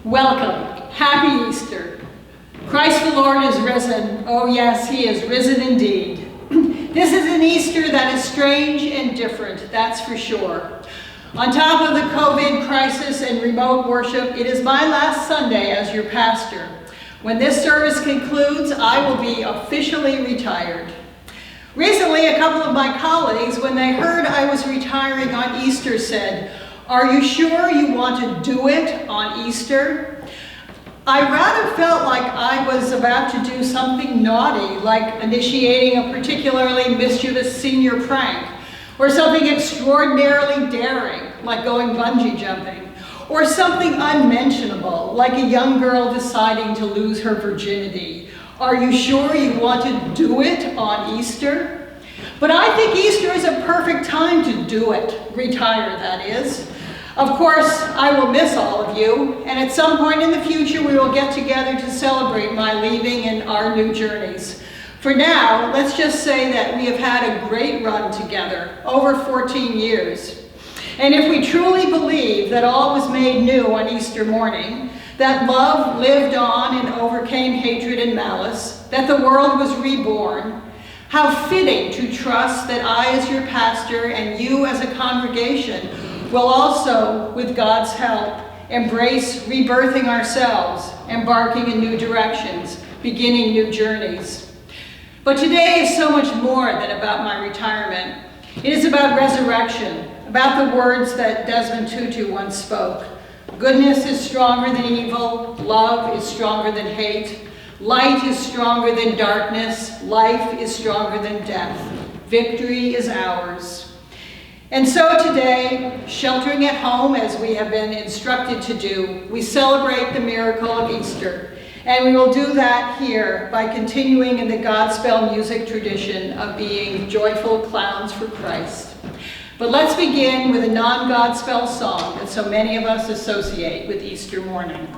Welcome. Happy Easter. Christ the Lord is risen. Oh yes, he is risen indeed. This is an Easter that is strange and different, that's for sure. On top of the COVID crisis and remote worship, it is my last Sunday as your pastor. When this service concludes, I will be officially retired. Recently, a couple of my colleagues, when they heard I was retiring on Easter, said, "Are you sure you want to do it on Easter?" I rather felt like I was about to do something naughty, like initiating a particularly mischievous senior prank, or something extraordinarily daring, like going bungee jumping, or something unmentionable, like a young girl deciding to lose her virginity. Are you sure you want to do it on Easter? But I think Easter is a perfect time to do it, retire that is. Of course, I will miss all of you, and at some point in the future we will get together to celebrate my leaving and our new journeys. For now, let's just say that we have had a great run together, over 14 years. And if we truly believe that all was made new on Easter morning, that love lived on and overcame hatred and malice, that the world was reborn, how fitting to trust that I as your pastor and you as a congregation will also, with God's help, embrace rebirthing ourselves, embarking in new directions, beginning new journeys. But today is so much more than about my retirement. It is about resurrection, about the words that Desmond Tutu once spoke. Goodness is stronger than evil, love is stronger than hate, light is stronger than darkness, life is stronger than death. Victory is ours. And so today, sheltering at home as we have been instructed to do, we celebrate the miracle of Easter. And we will do that here by continuing in the Godspell music tradition of being joyful clowns for Christ. But let's begin with a non-Godspell song that so many of us associate with Easter morning.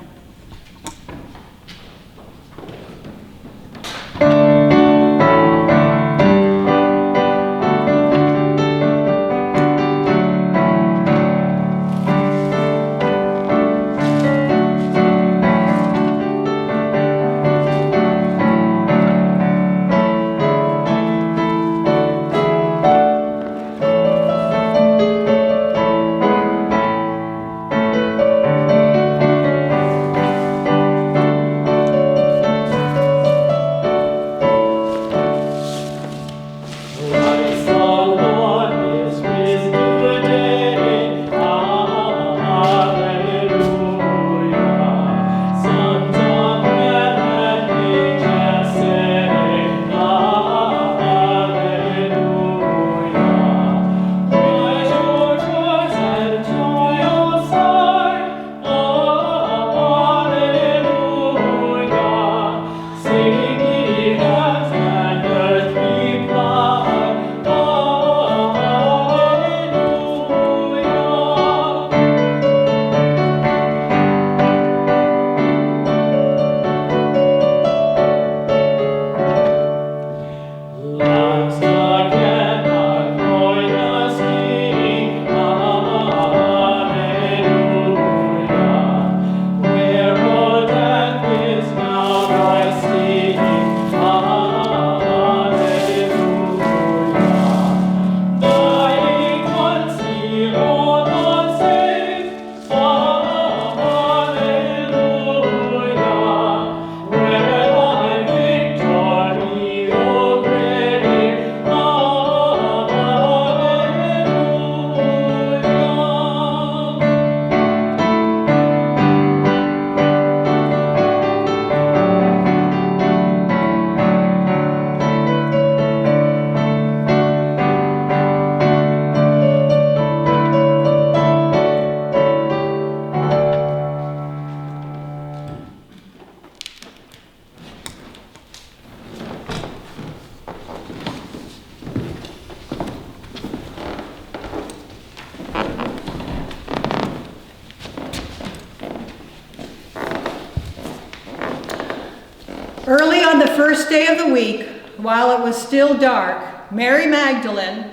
Early on the first day of the week, while it was still dark, Mary Magdalene...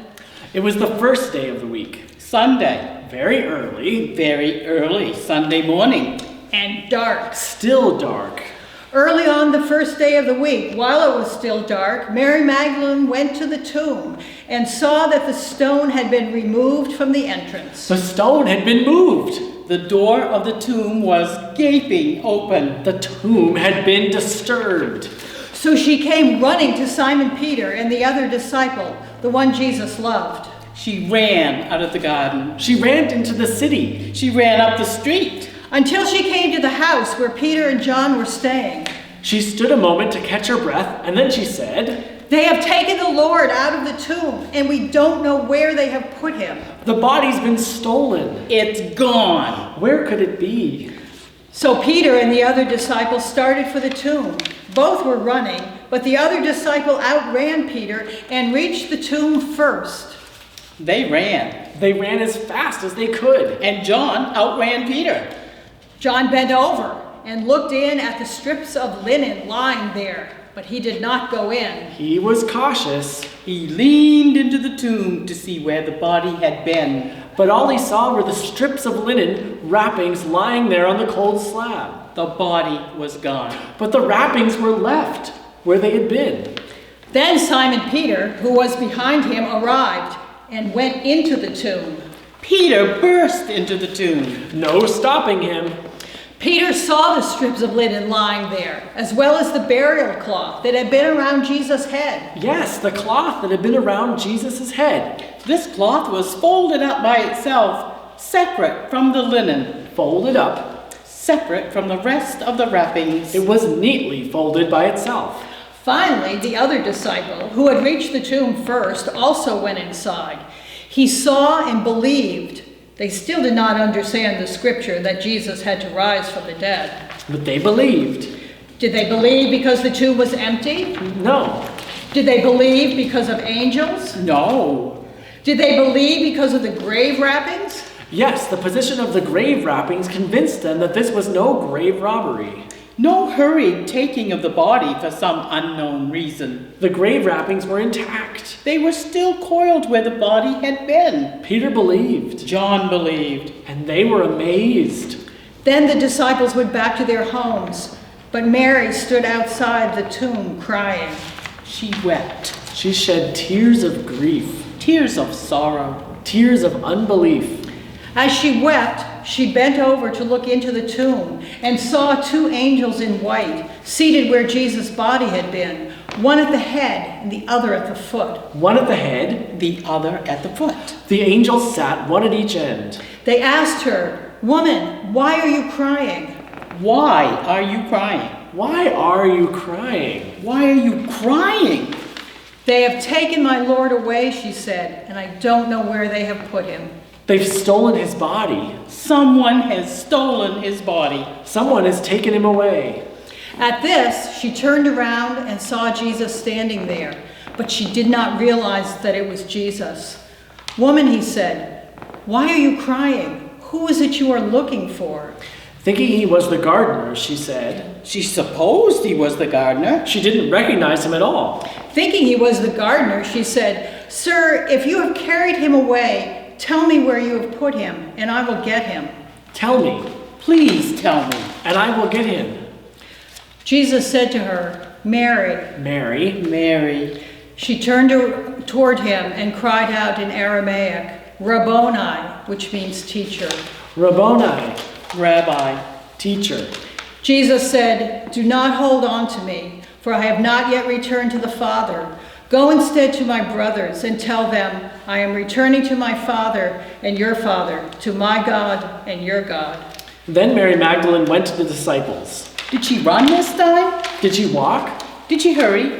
It was the first day of the week, Sunday, very early Sunday morning. and dark. Still dark. Early on the first day of the week, while it was still dark, Mary Magdalene went to the tomb and saw that the stone had been removed from the entrance. The stone had been moved. The door of the tomb was gaping open. The tomb had been disturbed. So she came running to Simon Peter and the other disciple, the one Jesus loved. She ran out of the garden. She ran into the city. She ran up the street. Until she came to the house where Peter and John were staying. She stood a moment to catch her breath, and then she said, "They have taken the Lord out of the tomb, and we don't know where they have put him." "The body's been stolen." It's gone. Where could it be? So Peter and the other disciple started for the tomb. Both were running, but the other disciple outran Peter and reached the tomb first. They ran. They ran as fast as they could. And John outran Peter. John bent over and looked in at the strips of linen lying there, but he did not go in. He was cautious, He leaned into the tomb to see where the body had been. but all he saw were the strips of linen wrappings lying there on the cold slab. The body was gone. But the wrappings were left where they had been. Then Simon Peter, who was behind him, arrived and went into the tomb. Peter burst into the tomb. No stopping him. Peter saw the strips of linen lying there, as well as the burial cloth that had been around Jesus' head. Yes, the cloth that had been around Jesus' head. This cloth was folded up by itself, separate from the linen, Folded up, separate from the rest of the wrappings. it was neatly folded by itself. Finally, the other disciple, who had reached the tomb first, also went inside. He saw and believed. They still did not understand the scripture that Jesus had to rise from the dead. But they believed. Did they believe because the tomb was empty? No. Did they believe because of angels? No. Did they believe because of the grave wrappings? Yes, the position of the grave wrappings convinced them that this was no grave robbery. No hurried taking of the body for some unknown reason. The grave wrappings were intact. They were still coiled where the body had been. Peter believed, John believed. and they were amazed. Then the disciples went back to their homes, but Mary stood outside the tomb crying. She wept. She shed tears of grief, Tears of sorrow. tears of unbelief. As she wept, she bent over to look into the tomb and saw two angels in white seated where Jesus' body had been, one at the head and the other at the foot. One at the head, The other at the foot. the angels sat one at each end. They asked her, "Woman, why are you crying?" Why are you crying? Why are you crying? Why are you crying? "They have taken my Lord away," she said, "and I don't know where they have put him." They've stolen his body. Someone has stolen his body. Someone has taken him away. At this, she turned around and saw Jesus standing there, but she did not realize that it was Jesus. "Woman," he said, "why are you crying? Who is it you are looking for?" Thinking he was the gardener, she said. She supposed he was the gardener. She didn't recognize him at all. Thinking he was the gardener, she said, "Sir, if you have carried him away, tell me where you have put him, and I will get him." Tell me, Please tell me. and I will get him. Jesus said to her, "Mary." Mary, Mary. She turned toward him and cried out in Aramaic, "Rabboni," which means teacher. Rabboni, Rabbi. teacher. Jesus said, "Do not hold on to me, for I have not yet returned to the Father. Go instead to my brothers and tell them, I am returning to my Father and your Father, to my God and your God." Then Mary Magdalene went to the disciples. Did she run this time? Did she walk? Did she hurry?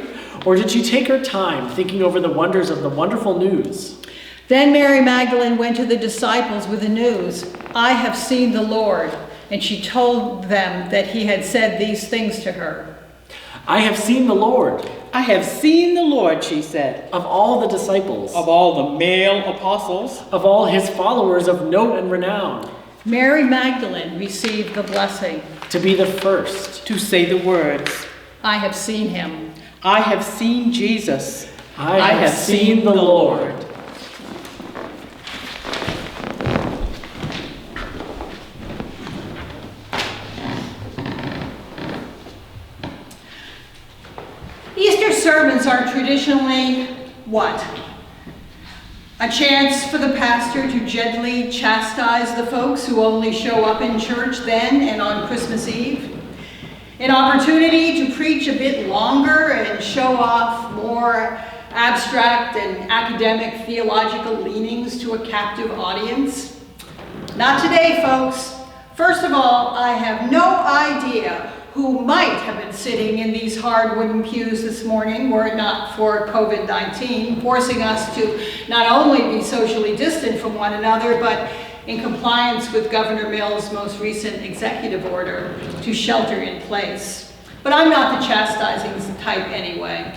Or did she take her time thinking over the wonders of the wonderful news? Then Mary Magdalene went to the disciples with the news, "I have seen the Lord," and she told them that he had said these things to her. I have seen the Lord. I have seen the Lord, she said. Of all the disciples, Of all the male apostles, of all his followers of note and renown, Mary Magdalene received the blessing, to be the first. to say the words, "I have seen him." I have seen Jesus. I have seen the Lord. sermons are traditionally what? A chance for the pastor to gently chastise the folks who only show up in church then and on Christmas Eve. An opportunity to preach a bit longer and show off more abstract and academic theological leanings to a captive audience. Not today, folks. First of all, I have no idea who might have been sitting in these hard wooden pews this morning were it not for COVID-19, forcing us to not only be socially distant from one another, but in compliance with Governor Mills' most recent executive order to shelter in place. But I'm not the chastising type anyway.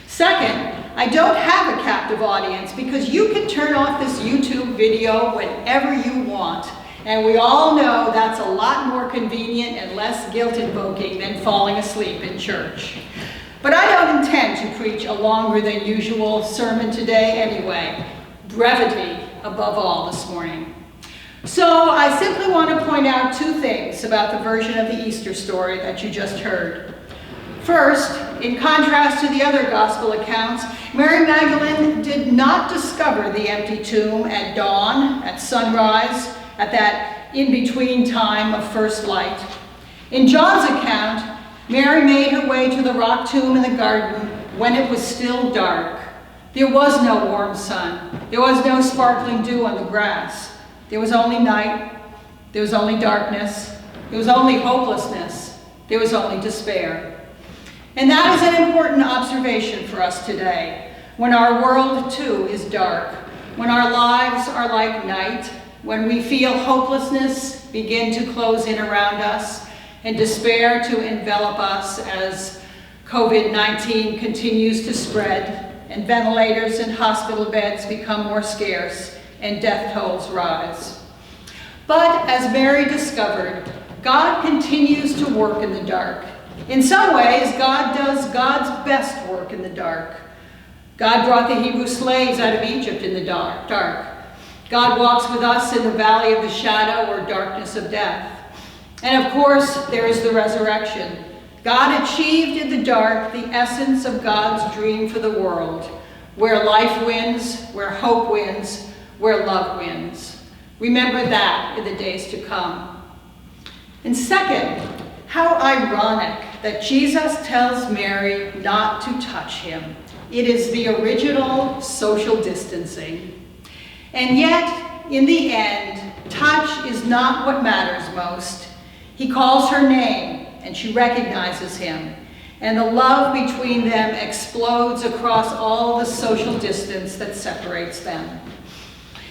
Second, I don't have a captive audience because you can turn off this YouTube video whenever you want. And we all know that's a lot more convenient and less guilt-invoking than falling asleep in church. But I don't intend to preach a longer than usual sermon today anyway. Brevity above all this morning. So I simply want to point out two things about the version of the Easter story that you just heard. First, in contrast to the other gospel accounts, Mary Magdalene did not discover the empty tomb at dawn, at sunrise, at that in-between time of first light. In John's account, Mary made her way to the rock tomb in the garden when it was still dark. There was no warm sun. There was no sparkling dew on the grass. There was only night. There was only darkness. There was only hopelessness. There was only despair. And that is an important observation for us today, when our world too is dark, when our lives are like night, when we feel hopelessness begin to close in around us and despair to envelop us as COVID-19 continues to spread and ventilators and hospital beds become more scarce and death tolls rise. But as Mary discovered, God continues to work in the dark. In some ways, God does God's best work in the dark. God brought the Hebrew slaves out of Egypt in the dark. God walks with us in the valley of the shadow or darkness of death. And of course, there is the resurrection. God achieved in the dark the essence of God's dream for the world, where life wins, where hope wins, where love wins. Remember that in the days to come. And second, how ironic that Jesus tells Mary not to touch him. It is the original social distancing. And yet, in the end, touch is not what matters most. He calls her name, and she recognizes him. And the love between them explodes across all the social distance that separates them.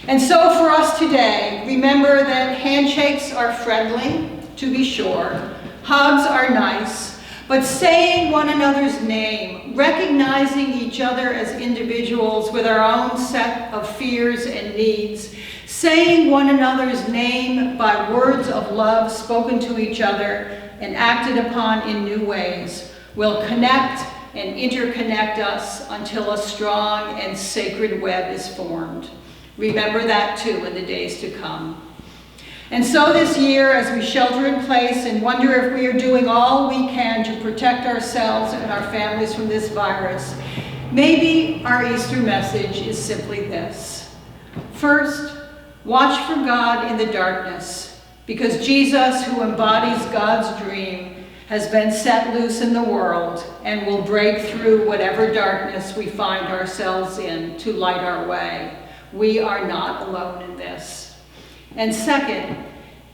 And so for us today, remember that handshakes are friendly, to be sure. Hugs are nice. But saying one another's name, recognizing each other as individuals with our own set of fears and needs, saying one another's name by words of love spoken to each other and acted upon in new ways, will connect and interconnect us until a strong and sacred web is formed. Remember that too in the days to come. And so this year, as we shelter in place and wonder if we are doing all we can to protect ourselves and our families from this virus, maybe our Easter message is simply this. First, watch for God in the darkness, because Jesus, who embodies God's dream, has been set loose in the world and will break through whatever darkness we find ourselves in to light our way. We are not alone in this. And second,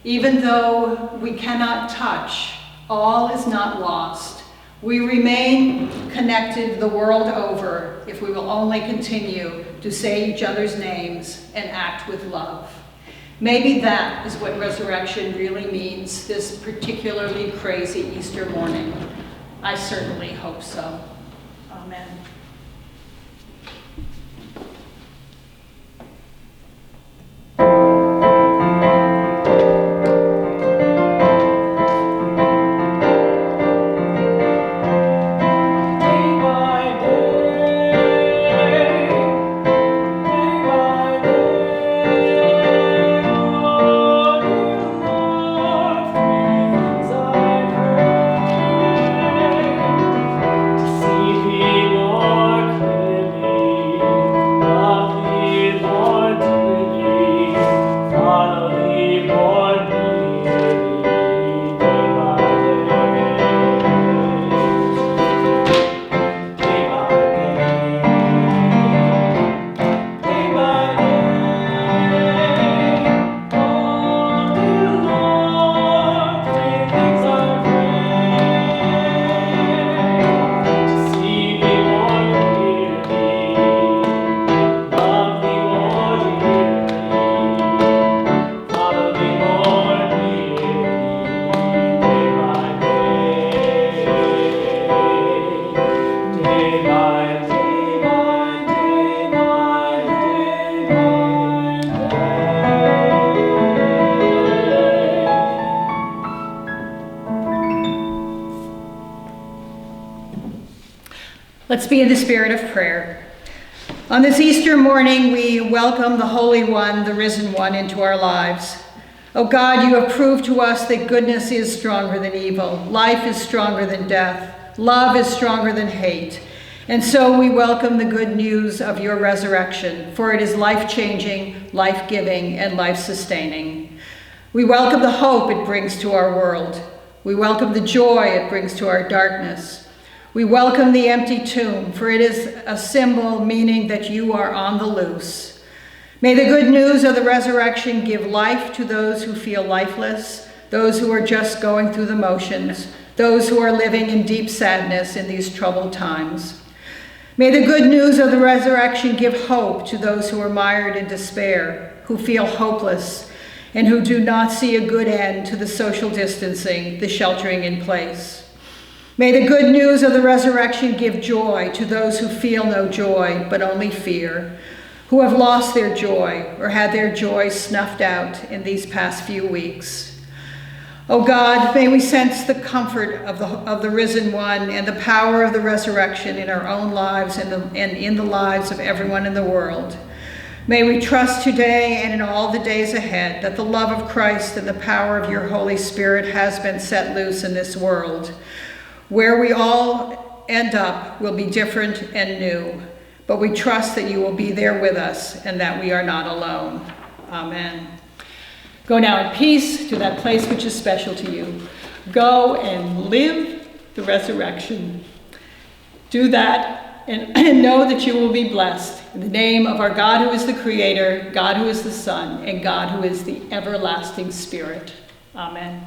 even though we cannot touch, all is not lost. We remain connected the world over if we will only continue to say each other's names and act with love. Maybe that is what resurrection really means this particularly crazy Easter morning. I certainly hope so. Amen. See people Let's be in the spirit of prayer. On this Easter morning, we welcome the Holy One, the Risen One, into our lives. Oh God, you have proved to us that goodness is stronger than evil, life is stronger than death, love is stronger than hate. And so we welcome the good news of your resurrection, for it is life-changing, life-giving, and life-sustaining. We welcome the hope it brings to our world. We welcome the joy it brings to our darkness. We welcome the empty tomb, for it is a symbol meaning that you are on the loose. May the good news of the resurrection give life to those who feel lifeless, those who are just going through the motions, those who are living in deep sadness in these troubled times. May the good news of the resurrection give hope to those who are mired in despair, who feel hopeless, and who do not see a good end to the social distancing, the sheltering in place. May the good news of the resurrection give joy to those who feel no joy, but only fear, who have lost their joy or had their joy snuffed out in these past few weeks. Oh God, may we sense the comfort of the risen one and the power of the resurrection in our own lives and in the lives of everyone in the world. May we trust today and in all the days ahead that the love of Christ and the power of your Holy Spirit has been set loose in this world. Where we all end up will be different and new, but we trust that you will be there with us and that we are not alone. Amen. Go now in peace to that place which is special to you. Go and live the resurrection. Do that and know that you will be blessed. In the name of our God who is the Creator, God who is the Son, and God who is the everlasting Spirit. Amen.